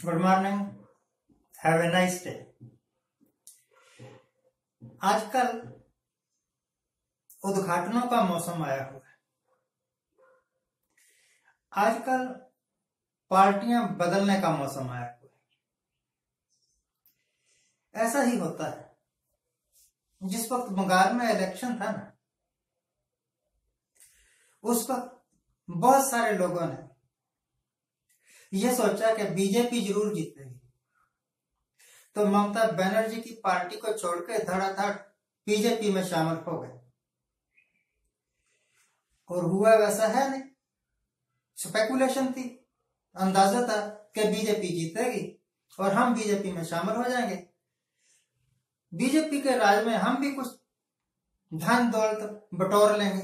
Good morning, have a nice day. आजकल उद्घाटनों का मौसम आया हुआ है। आजकल पार्टियां बदलने का मौसम आया हुआ है। ऐसा ही होता है। जिस वक्त बंगाल में इलेक्शन था ना, उस वक्त बहुत सारे लोगों ने यह सोचा कि बीजेपी जरूर जीतेगी, तो ममता बनर्जी की पार्टी को छोड़कर धड़ाधड़ बीजेपी में शामिल हो गए। और हुआ वैसा है नहीं। स्पेकुलेशन थी, अंदाजा था कि बीजेपी जीतेगी और हम बीजेपी में शामिल हो जाएंगे। बीजेपी के राज में हम भी कुछ धन दौलत बटोर लेंगे।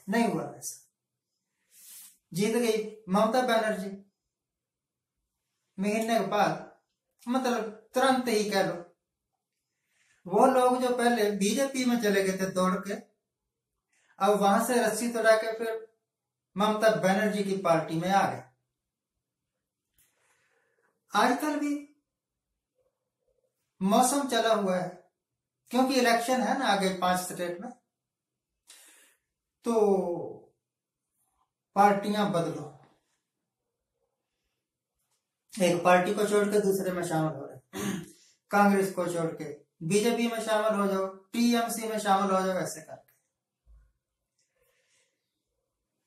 नहीं हुआ वैसा। जीत गई ममता बनर्जी। महीने के बाद, मतलब तुरंत ही कह लो, वो लोग जो पहले बीजेपी में चले गए थे दौड़ के, अब वहां से रस्सी तोड़ा के फिर ममता बनर्जी की पार्टी में आ गए। आजकल भी मौसम चला हुआ है, क्योंकि इलेक्शन है ना आगे 5 स्टेट में, तो पार्टियां बदलो। एक पार्टी को छोड़ के दूसरे में शामिल हो रहे। कांग्रेस को छोड़ के बीजेपी में शामिल हो जाओ, टीएमसी में शामिल हो जाओ, ऐसे करके।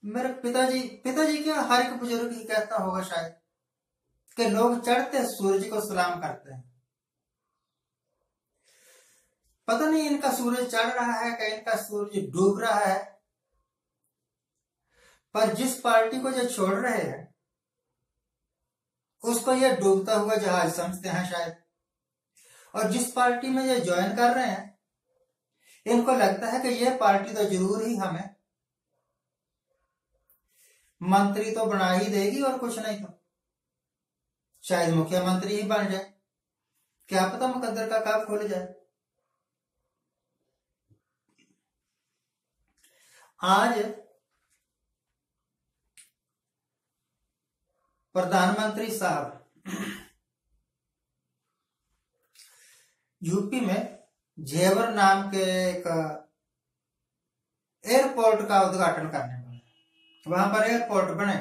मेरे पिताजी क्या, हर एक बुजुर्ग ही कहता होगा शायद, कि लोग चढ़ते सूरज को सलाम करते हैं। पता नहीं इनका सूरज चढ़ रहा है कि इनका सूरज डूब रहा है, पर जिस पार्टी को जो छोड़ रहे हैं उसको ये डूबता हुआ जहाज समझते हैं शायद। और जिस पार्टी में ये ज्वाइन कर रहे हैं, इनको लगता है कि ये पार्टी तो जरूर ही हमें मंत्री तो बना ही देगी, और कुछ नहीं तो शायद मुख्यमंत्री ही बन जाए। क्या पता मुकद्दर का कब खुल जाए। आज प्रधानमंत्री साहब यूपी में जेवर नाम के एक एयरपोर्ट का उद्घाटन करने वाले। वहां पर एयरपोर्ट बने,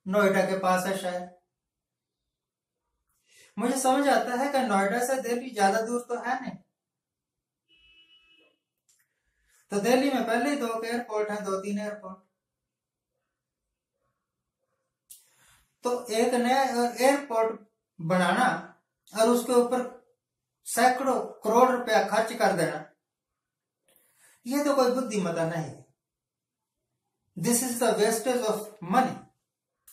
नोएडा के पास है शायद। मुझे समझ आता है कि नोएडा से दिल्ली ज्यादा दूर तो है नहीं, तो दिल्ली में पहले ही 2 एयरपोर्ट है, 2-3 एयरपोर्ट। तो एक नया एयरपोर्ट बनाना और उसके ऊपर सैकड़ों करोड़ रुपया खर्च कर देना, यह तो कोई बुद्धिमत्ता नहीं है। This is the wastage of money.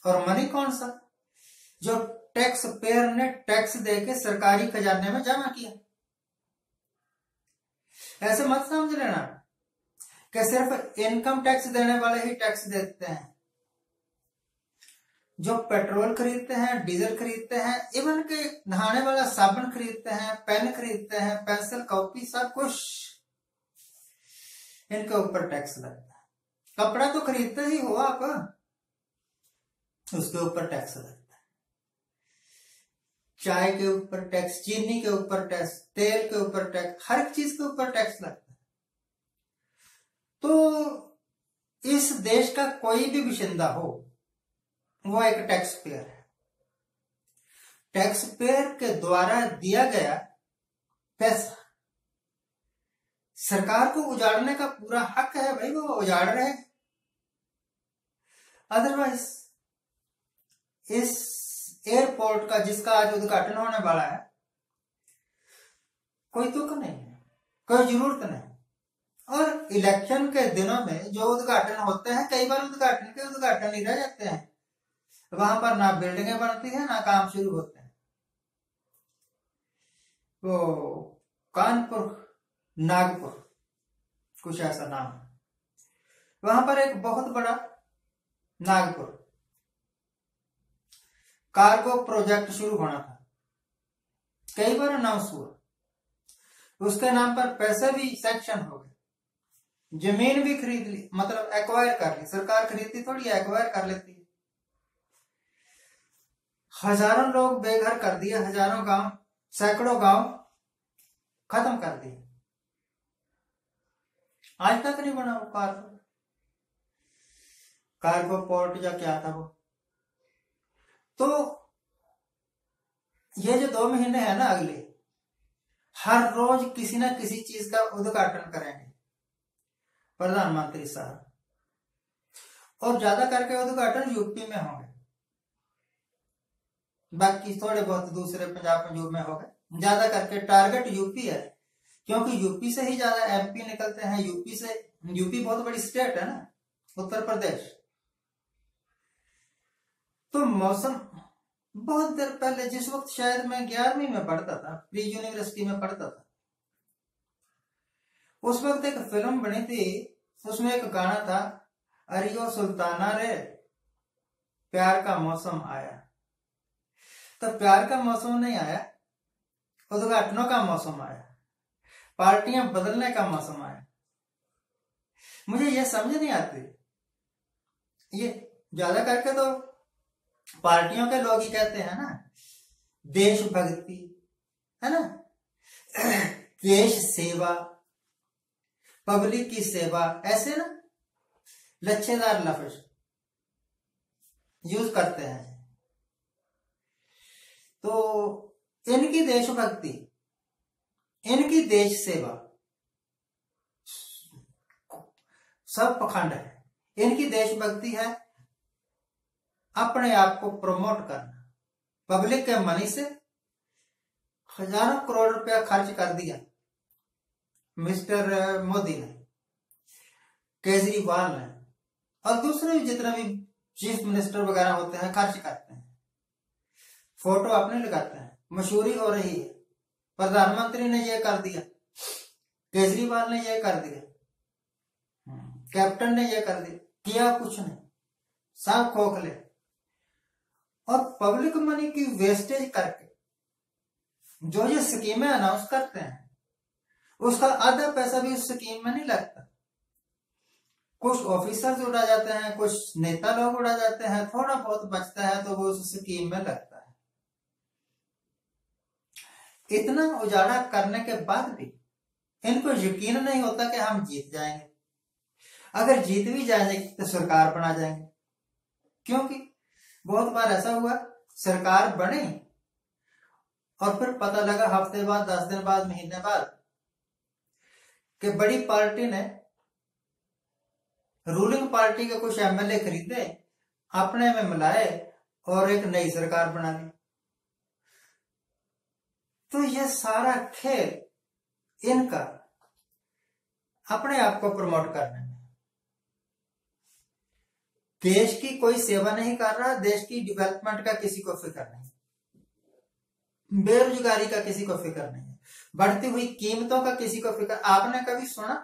और मनी कौन सा? जो टैक्स पेयर ने टैक्स देके सरकारी खजाने में जमा किया। ऐसे मत समझ लेना कि सिर्फ इनकम टैक्स देने वाले ही टैक्स देते हैं। जो पेट्रोल खरीदते हैं, डीजल खरीदते हैं, इवन के नहाने वाला साबुन खरीदते हैं, पेन खरीदते हैं, पेंसिल, कॉपी, सब कुछ इनके ऊपर टैक्स लगता है। कपड़ा तो खरीदते ही हो आप, उसके ऊपर टैक्स लगता है। चाय के ऊपर टैक्स, चीनी के ऊपर टैक्स, तेल के ऊपर टैक्स, हर एक चीज के ऊपर टैक्स लगता है। तो इस देश का कोई भी बाशिंदा हो, वो एक टैक्स पेयर है। टैक्स पेयर के द्वारा दिया गया पैसा सरकार को उजाड़ने का पूरा हक है भाई, वो उजाड़ रहे। अदरवाइज इस एयरपोर्ट का, जिसका आज उद्घाटन होने वाला है, कोई तुक नहीं है, कोई जरूरत नहीं। और इलेक्शन के दिनों में जो उद्घाटन होते हैं, कई बार उद्घाटन ही रह जाते हैं। वहां पर ना बिल्डिंगें बनती है, ना काम शुरू होते हैं। वो कानपुर, नागपुर, कुछ ऐसा नाम है। वहां पर एक बहुत बड़ा नागपुर कार्गो प्रोजेक्ट शुरू होना था, कई बार अनाउंस हुआ। उसके नाम पर पैसे भी सैंक्शन हो गए, जमीन भी खरीद ली, मतलब एक्वायर कर ली। सरकार खरीदती थोड़ी, एक्वायर कर लेती है। हजारों लोग बेघर कर दिए, हजारों गांव, सैकड़ों गांव खत्म कर दिए। आज तक नहीं बना वो कार्गो पोर्ट या क्या था वो। तो ये जो 2 महीने है ना अगले, हर रोज किसी ना किसी चीज का उद्घाटन करेंगे प्रधानमंत्री साहब, और ज्यादा करके उद्घाटन यूपी में होंगे, बाकी थोड़े बहुत दूसरे पंजाब में हो गए। ज्यादा करके टारगेट यूपी है, क्योंकि यूपी से ही ज्यादा एमपी निकलते हैं। यूपी बहुत बड़ी स्टेट है ना, उत्तर प्रदेश। तो मौसम बहुत देर पहले, जिस वक्त शायद मैं 11वीं में पढ़ता था, प्री यूनिवर्सिटी में पढ़ता था, उस वक्त एक फिल्म बनी थी, उसमें एक गाना था, अरियो सुल्ताना रे प्यार का मौसम आया। तो प्यार का मौसम नहीं आया, उद्घाटनों का मौसम आया, पार्टियां बदलने का मौसम आया। मुझे ये समझ नहीं आती, ये ज्यादा करके तो पार्टियों के लोग ही कहते हैं ना, देशभक्ति है ना, देश सेवा, पब्लिक की सेवा, ऐसे ना लच्छेदार लफ्ज यूज करते हैं। तो इनकी देशभक्ति, इनकी देश सेवा सब पखंड है। इनकी देशभक्ति है अपने आप को प्रमोट करना। पब्लिक के मनी से हजारों करोड़ रुपया खर्च कर दिया मिस्टर मोदी ने, केजरीवाल ने, और दूसरे जितने भी चीफ मिनिस्टर वगैरह होते हैं खर्च करते हैं, फोटो अपने लगाते हैं, मशहूरी हो रही है। प्रधानमंत्री ने ये कर दिया, केजरीवाल ने ये कर दिया, कैप्टन ने ये कर दिया, किया कुछ नहीं, सब खोखले। और पब्लिक मनी की वेस्टेज करके जो ये स्कीमें अनाउंस करते हैं, उसका आधा पैसा भी उस स्कीम में नहीं लगता। कुछ ऑफिसर्स उड़ा जाते हैं, कुछ नेता लोग उड़ा जाते हैं, थोड़ा बहुत बचता है तो वो उस स्कीम में लगता है। इतना उजाड़ा करने के बाद भी इनको यकीन नहीं होता कि हम जीत जाएंगे। अगर जीत भी जाएंगे तो सरकार बना जाएंगे, क्योंकि बहुत बार ऐसा हुआ सरकार बनी और फिर पता लगा हफ्ते बाद, 10 दिन बाद, महीने बाद कि बड़ी पार्टी ने, रूलिंग पार्टी के कुछ एमएलए खरीदे, अपने में मिलाए और एक नई सरकार बना ली। तो ये सारा खेल इनका अपने आप को प्रमोट करने में। देश की कोई सेवा नहीं कर रहा, देश की डेवलपमेंट का किसी को फिक्र नहीं, बेरोजगारी का किसी को फिक्र नहीं, बढ़ती हुई कीमतों का किसी को फिक्र। आपने कभी सुना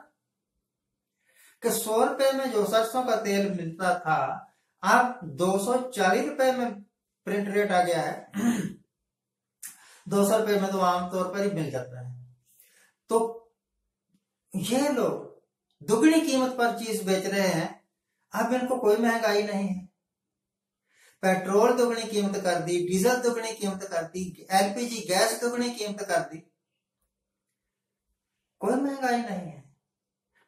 कि 100 रुपए में जो सरसों का तेल मिलता था, अब 240 रुपए में प्रिंट रेट आ गया है। 200 रुपए में तो आमतौर पर ही मिल जाता है। तो ये लोग दुगनी कीमत पर चीज बेच रहे हैं। अब इनको कोई महंगाई नहीं है। पेट्रोल दुगनी कीमत कर दी, डीजल दुगनी कीमत कर दी, एलपीजी गैस दुगनी कीमत कर दी, कोई महंगाई नहीं है।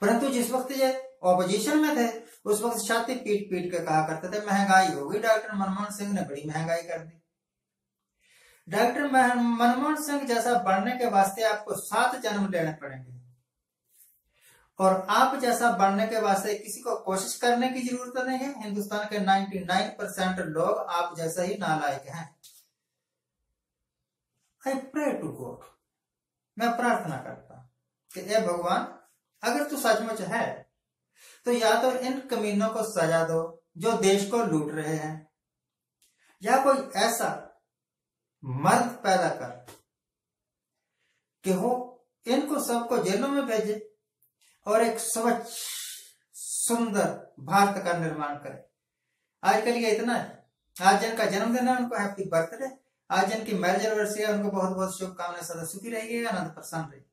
परंतु जिस वक्त ये ऑपोजिशन में थे, उस वक्त छाती पीट पीट के कहा करते थे महंगाई होगी। डॉक्टर मनमोहन सिंह ने बड़ी महंगाई कर दी। डॉक्टर मनमोहन सिंह जैसा बनने के वास्ते आपको 7 जन्म लेने पड़ेंगे, और आप जैसा बनने के वास्ते किसी को कोशिश करने की जरूरत नहीं है। हिंदुस्तान के 99% लोग आप जैसा ही नालायक हैं। आई प्रे टू गॉड, मैं प्रार्थना करता कि ए भगवान, अगर तू सचमुच है तो या तो इन कमीनों को सजा दो जो देश को लूट रहे हैं, या कोई ऐसा मर्द पैदा कर कि वो इनको सबको जेलों में भेजे और एक स्वच्छ सुंदर भारत का निर्माण करे। आज के लिए इतना है। आज जिनका जन्मदिन है उनको हैप्पी बर्थडे, आज जिनकी मैरिज एनिवर्सरी है उनको बहुत बहुत शुभकामनाएं। सदा सुखी रहिएगा, आनंद प्रसन्न रहिए।